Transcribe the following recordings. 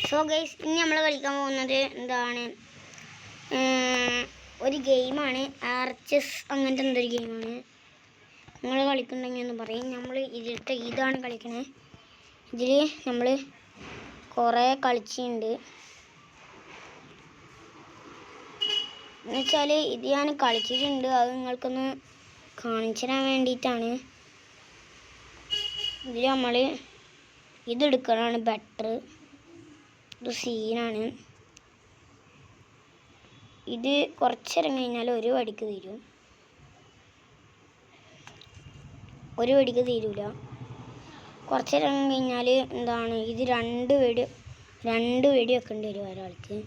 So guys, ഇനി നമ്മൾ കളിക്കാൻ പോകുന്നത് എന്താണ്, ഒരു ഗെയിമാണ്. ആർച്ചസ് അങ്ങനത്തെ എന്തൊരു ഗെയിമാണ്. നിങ്ങൾ കളിക്കുന്നുണ്ടെങ്കിൽ ഒന്ന് പറയും. നമ്മൾ ഇതാണ് കളിക്കണേ. ഇതിൽ നമ്മൾ കുറേ കളിച്ചിട്ടുണ്ട്. എന്നുവെച്ചാൽ ഇത് ഞാൻ കളിച്ചിട്ടുണ്ട്. അത് നിങ്ങൾക്കൊന്ന് കാണിച്ചു തരാൻ വേണ്ടിയിട്ടാണ്. ഇതിൽ നമ്മൾ ഇതെടുക്കണതാണ് ബെറ്റർ. ഇത് സീനാണ്. ഇത് കുറച്ചേരം കഴിഞ്ഞാൽ ഒരു വടിക്ക് തീരും. ഒരു വടിക്ക് തീരൂല. കുറച്ചേരം കഴിഞ്ഞാൽ എന്താണ്, ഇത് രണ്ട് വെടി വെക്കേണ്ടി വരും ഒരാൾക്ക്.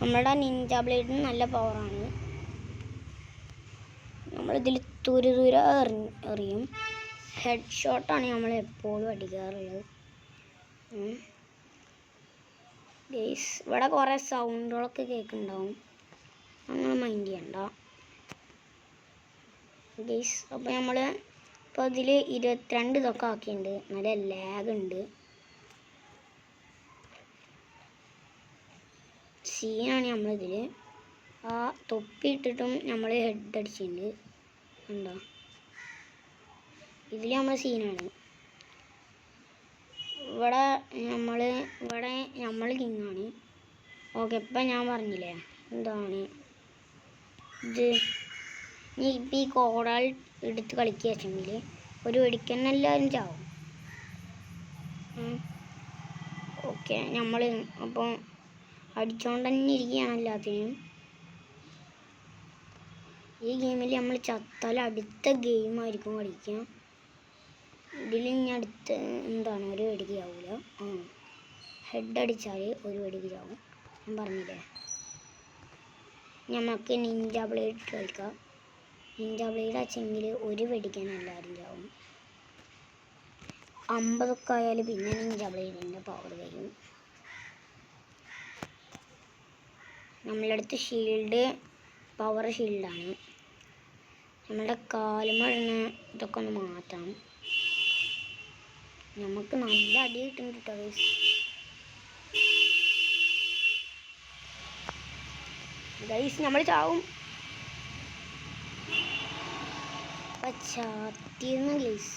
നമ്മുടെ നിഞ്ച ബ്ലേഡിന് നല്ല പവറാണ്. നമ്മളിതിൽ തുര എറിയും. ഹെഡ് ഷോട്ടാണ് നമ്മൾ എപ്പോഴും അടിക്കാറുള്ളത്. ഗൈസ്, ഇവിടെ കുറേ സൗണ്ടുകളൊക്കെ കേൾക്കുന്നുണ്ടാവും, അങ്ങനെ മൈൻഡ് ചെയ്യണ്ട ഗൈസ്. അപ്പോൾ നമ്മൾ ഇപ്പോൾ ഇതിൽ 22 ഇതൊക്കെ ആക്കിയിട്ടുണ്ട്. നല്ല ലാഗ് ഉണ്ട്. സീനാണ് നമ്മളിതിൽ. ആ തൊപ്പി ഇട്ടിട്ടും നമ്മൾ ഹെഡ് അടിച്ചിട്ടുണ്ട്. എന്താ ഇതിൽ നമ്മൾ സീനാണ്. ഇവിടെ നമ്മൾ കിങ്ങാണ്. ഓക്കെ, ഇപ്പം ഞാൻ പറഞ്ഞില്ലേ എന്താണ് ഇത്. ഇനി ഇപ്പം ഈ കോടാൾ എടുത്ത് കളിക്കുക വെച്ചെങ്കിൽ ഒരു വെടിക്ക് തന്നെ എല്ലാവരും ചാവും. ഓക്കെ, നമ്മൾ അപ്പം അടിച്ചുകൊണ്ട് തന്നെ ഇരിക്കുകയാണ് എല്ലാത്തിനും. ഈ ഗെയിമിൽ നമ്മൾ ചത്താൽ അടുത്ത ഗെയിമായിരിക്കും കളിക്കുക. ഇതിൽ ഇനി അടുത്ത് എന്താണ്, ഒരു വെടിക്ക് ചാവില്ല. ഹെഡ് അടിച്ചാൽ ഒരു വെടിക്ക് ചാവും. ഞാൻ പറഞ്ഞില്ലേ. നമുക്ക് നിഞ്ച ബ്ലേഡ് കളിക്കാം. നിഞ്ച ബ്ലേഡ് വെച്ചെങ്കിൽ ഒരു വെടിക്കാൻ എല്ലാവരും ചാവും. 50 ആയാൽ പിന്നെ നിഞ്ച ബ്ലേഡിൻ്റെ പവർ കഴിയും. നമ്മളടുത്ത് ഷീൽഡ്, പവർ ഷീൽഡാണ്. നമ്മളുടെ കാലുമഴ ഇതൊക്കെ ഒന്ന് മാറ്റാം. നമുക്ക് നല്ല അടി കിട്ടുന്നുണ്ട് കേട്ടോ ഗൈസ്. നമ്മൾ ചാവും. ചാത്തിരുന്ന ഗൈസ്,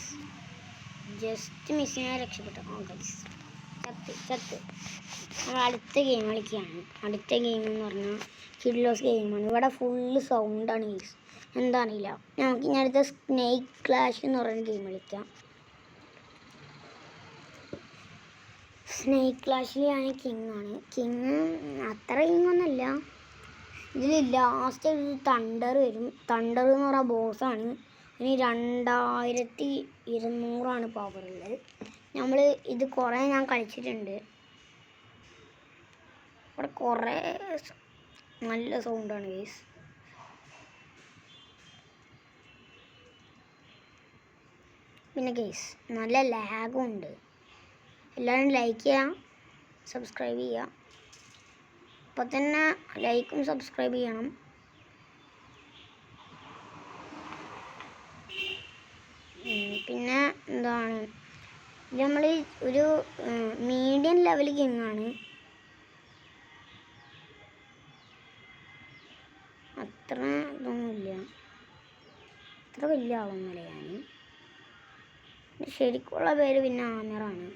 ജസ്റ്റ് മിസ്സിനെ രക്ഷപ്പെട്ടു. ഗൈസ് ചത്ത്. നമ്മൾ അടുത്ത ഗെയിം കളിക്കുകയാണ്. അടുത്ത ഗെയിം എന്ന് പറഞ്ഞാൽ കിഡ്ലോസ് ഗെയിമാണ്. ഇവിടെ ഫുള്ള് സൗണ്ടാണ് ഗൈസ്. എന്താ അറിയില്ല. നമുക്ക് ഇനി അടുത്ത സ്നേക്ക് ക്ലാഷ് എന്ന് പറയുന്ന ഗെയിം കളിക്കാം. സ്നേക്ക് ക്ലാഷിൽ ഞാൻ കിങ്ങാണ്. കിങ് അത്ര കിങ്ങൊന്നുമല്ല. ഇതിൽ ലാസ്റ്റ് തണ്ടർ വരും. തണ്ടർ എന്ന് പറഞ്ഞാൽ ബോസാണ്. ഇനി 2200 പവറുള്ളത്. നമ്മൾ ഇത് കുറേ ഞാൻ കളിച്ചിട്ടുണ്ട്. ഇവിടെ കുറേ നല്ല സൗണ്ടാണ് ഗൈസ്. പിന്നെ ഗൈസ് നല്ല ലാഗും ഉണ്ട്. എല്ലാവരും ലൈക്ക് ചെയ്യാം, സബ്സ്ക്രൈബ് ചെയ്യുക. അപ്പോൾ തന്നെ ലൈക്കും സബ്സ്ക്രൈബ് ചെയ്യണം. പിന്നെ എന്താണ്, നമ്മൾ ഒരു മീഡിയം ലെവൽ ഗെയിമാണ്. അത്ര ഇതൊന്നുമില്ല, അത്ര വലിയ ആളൊന്നുമില്ല ഞാൻ. ശരിക്കുള്ള പേര് പിന്നെ ആമിറാണ്.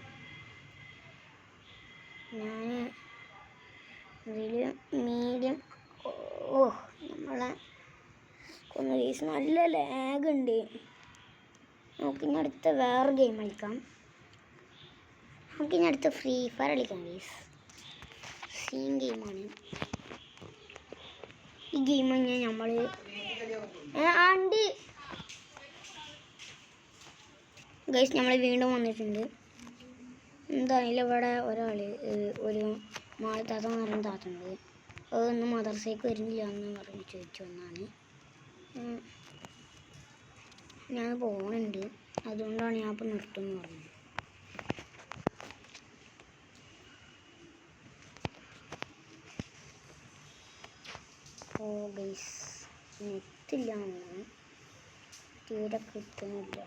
ഞാൻ ഇതിൽ മീഡിയം. നമ്മളെ ഒന്ന് ഗെയിസ് നല്ല ലാഗ് ഉണ്ട്. നമുക്കിനി അടുത്ത വേറെ ഗെയിം കളിക്കാം. നമുക്കിനി അടുത്ത ഫ്രീ ഫയർ കളിക്കാം ഗെയിസ്. സീൻ ഗെയിമാണ് ഈ ഗെയിം. കഴിഞ്ഞാൽ നമ്മൾ ഗൈസ് നമ്മൾ വീണ്ടും വന്നിട്ടുണ്ട്. എന്തായാലും ഇവിടെ ഒരു താത്ത എന്ന് പറയുന്ന താത്തുണ്ട്. അതൊന്നും മദർസയ്ക്ക് വരുന്നില്ല എന്ന് പറഞ്ഞ് ചോദിച്ചു വന്നാണ്. ഞാൻ പോകുന്നുണ്ട്, അതുകൊണ്ടാണ് ഞാൻ ഇപ്പം നിർത്തുമെന്ന് പറഞ്ഞത്. ഓ ഗൈസ്, നെറ്റില്ല, തീരെ കിട്ടുന്നില്ല.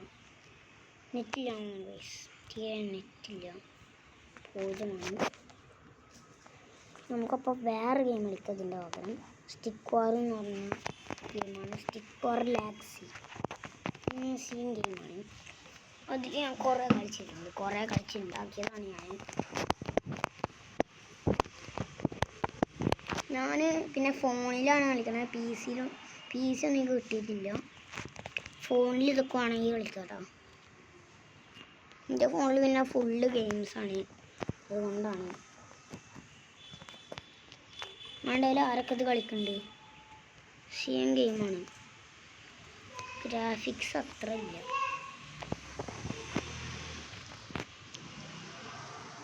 നെറ്റില്ല ഗൈസ്, തീരെ നെറ്റില്ല, പൂജ്യമാണ്. നമുക്കപ്പോൾ വേറെ ഗെയിം കളിക്കുന്നതിൻ്റെ പകരം സ്റ്റിക്ക് വാർ എന്ന് പറഞ്ഞ ഗെയിമാണ്. സ്റ്റിക്ക് വാർ ലാക്സി സീൻ ഗെയിമാണ്. അത് ഞാൻ കുറേ കളിച്ചുണ്ടാക്കിയതാണ് ഞാൻ പിന്നെ ഫോണിലാണ് കളിക്കുന്നത്. പി സി ഒന്നും എനിക്ക് കിട്ടിയിട്ടില്ല. ഫോണിൽ ഇതൊക്കെ ആണെങ്കിൽ കളിക്കാം കേട്ടോ. എൻ്റെ ഫോണിൽ പിന്നെ ഫുള്ള് ഗെയിംസാണ്, അതുകൊണ്ടാണ്. വേണ്ടതിൽ ആരൊക്കെ ഇത് കളിക്കുന്നുണ്ട്. സെയിം ഗെയിമാണ്, ഗ്രാഫിക്സ് അത്ര ഇല്ല.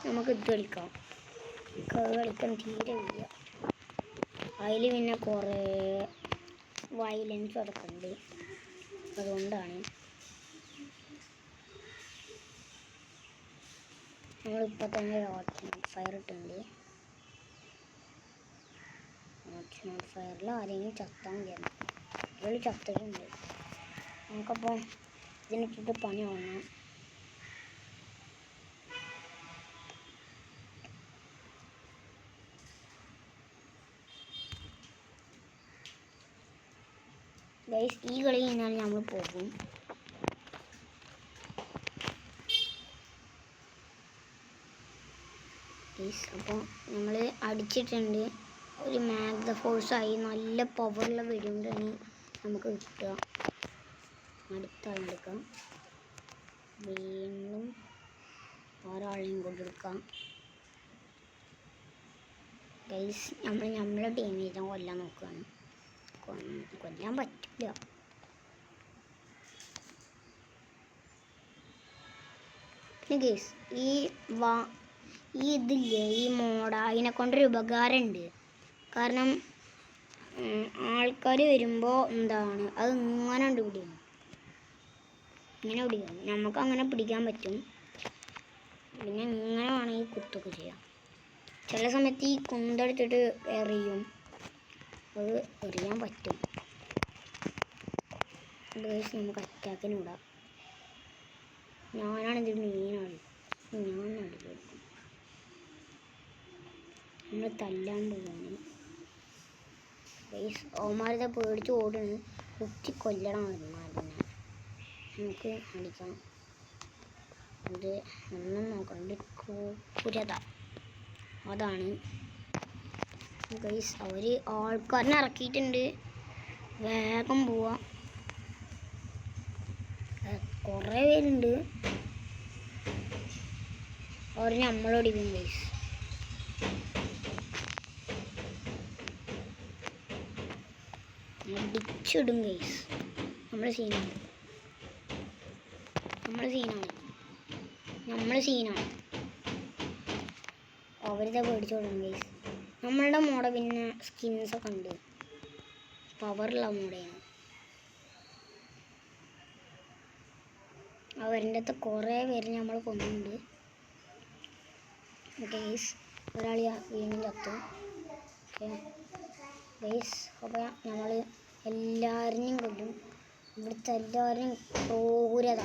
നമുക്ക് ഇത് കളിക്കാം. കളിക്കാൻ തീരെ ഇല്ല. അതിൽ പിന്നെ കുറേ വയലൻസ് അതൊക്കെ ഉണ്ട്, അതുകൊണ്ടാണ്. നമ്മളിപ്പോൾ തന്നെ ഫയർ ഇട്ടുണ്ട്. ഫയറിൽ ആരെങ്കിലും ചത്താൻ കയറും. ഇതിൽ ചത്തിട്ടുണ്ട്. നമുക്കപ്പോൾ ഇതിനിട്ടിട്ട് പണി വാങ്ങാം. ഗൈസ്, ഈ കളി കഴിഞ്ഞാൽ നമ്മൾ പോകും. ഗൈസ്, അപ്പോൾ നമ്മൾ അടിച്ചിട്ടുണ്ട്. ഒരു മാഗ് ദ ഫോഴ്സായി നല്ല പവറുള്ള വെടികൊണ്ടാണ് നമുക്ക് കിട്ടുക. അടുത്ത ആളെടുക്കാം. വീണ്ടും ഒരാളെയും കൊണ്ടെടുക്കാം. ഗൈസ്, നമ്മളെ ടീമേറ്റ് കൊല്ലാൻ നോക്കുകയാണ്. കൊല്ലാൻ പറ്റില്ല. പിന്നെ ഗൈസ്, ഈ ഇതില്ലേ, ഈ മോഡ, അതിനെക്കൊണ്ടൊരു ഉപകാരമുണ്ട്. കാരണം ആൾക്കാർ വരുമ്പോൾ എന്താണ് അത് ഇങ്ങനെ പിടിക്കും. നമുക്ക് അങ്ങനെ പിടിക്കാൻ പറ്റും. പിന്നെ ഇങ്ങനെ വേണമെങ്കിൽ കുത്തൊക്കെ ചെയ്യാം. ചില സമയത്ത് ഈ കുന്തെടുത്തിട്ട് എറിയും, അത് എറിയാൻ പറ്റും. നമുക്ക് അറ്റാക്കിന് വിടാം. ഞാനാണിത് മെയിനാണ്. ഞാൻ അടിക്കും. നമ്മൾ തല്ലാണ്ട് പോകുന്നു. ഓമാരത്തെ പേടിച്ച് ഓടുന്നു. കുത്തി കൊല്ലണം അവന്മാരനെ. നമുക്ക് അടിക്കാം. അത് ഒന്നും നോക്കണ്ട, ക്രൂരത അതാണ്. ഗൈസ്, അവർ ആൾക്കാരനെ ഇറക്കിയിട്ടുണ്ട്. വേഗം പോവാം. കുറേ പേരുണ്ട്. അവർ നമ്മളോടിക്കും. ഗൈസ്, അടിച്ചിടും. ഗൈസ്, നമ്മൾ സീനാണ്. അവരിതാ പേടിച്ചോടും. ഗൈസ്, നമ്മളുടെ മോഡ പിന്നെ സ്കിൻസൊക്കെ ഉണ്ട്, പവറുള്ള മോഡയാണ്. അവരുടെ അടുത്ത് കുറേ പേര് നമ്മൾ കൊണ്ടുണ്ട്. ഗൈസ്, ഒരാൾ വീണ്ടും ചത്തു. ഗൈസ്, അപ്പോൾ നമ്മൾ എല്ലാവരെയും കൊല്ലും. ഇവിടുത്തെ എല്ലാവരെയും ക്രൂരത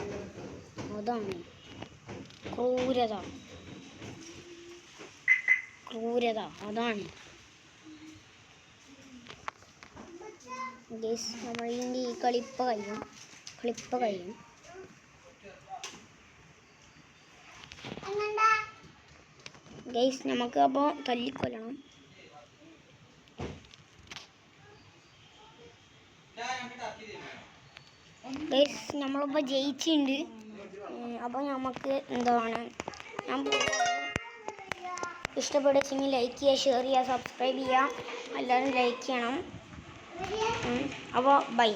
അതാണ്. ക്രൂരത അതാണ്. ഗൈസ്, നമ്മളിൻ്റെ ഈ കളിപ്പ കഴിയും. ഗൈസ്, നമുക്ക് അപ്പോൾ തല്ലിക്കൊല്ലണം. ഗൈസ്, നമ്മളിപ്പോൾ ജയിച്ചിട്ടുണ്ട്. അപ്പോൾ നമുക്ക് എന്താണ്, ഇഷ്ടപ്പെടുകയെങ്കിൽ ലൈക്ക് ചെയ്യുക, ഷെയർ ചെയ്യുക, സബ്സ്ക്രൈബ് ചെയ്യുക. എല്ലാവരും ലൈക്ക് ചെയ്യണം. അപ്പോൾ ബൈ.